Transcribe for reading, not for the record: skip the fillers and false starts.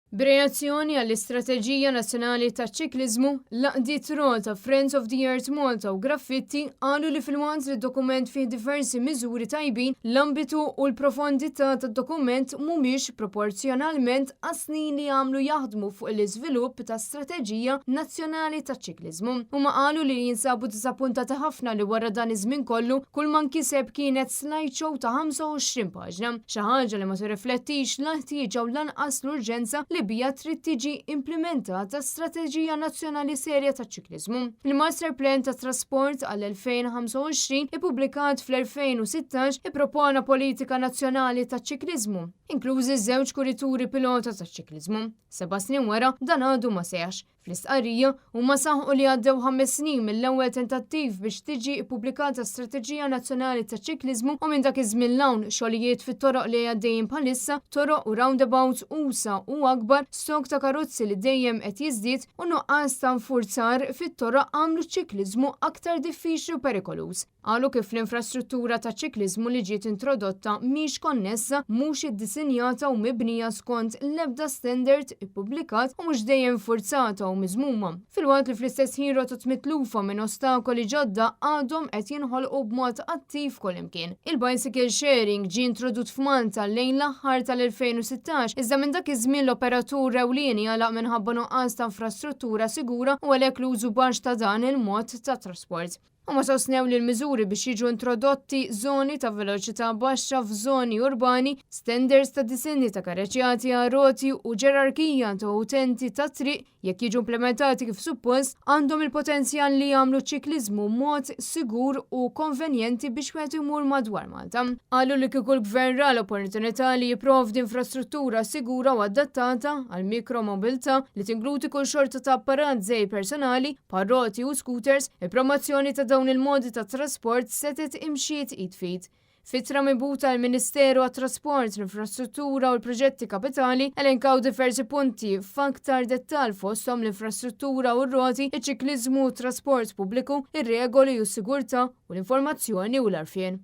B'reazzjoni għall-Istrateġija Nazzjonali taċ-Ċikliżmu, laqdiet ta' Friends of the Earth Malta u Graffiti qalu li fil-waqt li d-dokument fih diversi miżuri tajbin, l-ambitu u l-profondità tad-dokument mhumiex proporzjonalment għas-snin li għamlu jaħdmu fuq l-iżvilupp ta' Strateġija Nazzjonali taċ-Ċikliżmu. Huma qalu li jinsabu disappuntati ħafna li wara dan iż-żmien kollu kull ma nkiseb kienet slideshow ta' 25 paġna, xi ħaġa li ma tirriflettix l-ħtieġa u lanqas l-urġenza li bija trid tiġi implementata Strateġija Nazzjonali Serja taċ-Ċikliżmu. Il-Master Plan ta' Trasport għall-2025 ippubblikat fl-2016 ippropona politika nazzjonali taċ-ċikliżmu, inklużi żewġ kurituri pilota taċ-ċikliżmu. 7 snin wara dan għadu ma seħx. Fl-istqarrija huma saħħu li għaddew 5 snin mill-ewwel tentattiv biex tiġi ppubblikata Strateġija Nazzjonali taċ-Ċikliżmu u minn dak iż-żmien l-hawn xogħlijiet fit-toroq li għaddejjin bħalissa, toroq u roundabouts usa u akbar, stok ta' karozzi li dejjem qed jiżdied u nuqqas ta' nfurzar fit-toroq għamlu ċ-ċikliżmu aktar diffiċli u perikoluż. Qalu kif l-infrastruttura ta' ċikliżmu li ġiet introdotta mhix konnessa, mhux iddisinjata u mibnija skont l-ebda standard ippubblikat u mhux dejjem forzata u miżmuma. Fil-waqt li fl-istess ħin rotot mitlufa minn ostakoli ġodda għadhom qed jinħolqu b'mod attiv kullimkien. Il-bicycle sharing ġie introdut f'Malta lejn l-aħħar tal-2016, iżda minn dak iż-żmien l-operatur ewlieni għalaq minħabba nuqqas ta' infrastruttura sigura u għalhekk l-użu baxx ta' dan il-mod ta' trasport. Huma sostnew li l-miżuri biex jiġu introdotti żoni ta' veloċità baxxa f'żoni urbani, standards ta' disinni ta' kareċjati għal roti u ġerarkija ta' utenti ta' triq jekk jiġu implementati kif suppost għandhom il-potenzjal li jagħmlu ċikliżmu mod sigur u konvenjenti biex wieħed imur madwar Malta. Qalu li kieku l-Gvern ra l-opportunità li jipprovdi infrastruttura sigura u adattata għal mikromobilità li tinkludi kull xorta ta' apparat żej personali, parroti u scooters, il-promozzjoni ta' dawn il-modi ta' trasport setet imxiet id fit. Fitra mibuta l-Ministeru għat-Trasport, l-Infrastruttura u l-Proġetti Kapitali elenkaw diversi punti f'aktar dettal fosthom l-infrastruttura u r-roti, iċ-ċikliżmu u trasport pubbliku, ir-regoli u s-sigurtà u l-informazzjoni u l-arfien.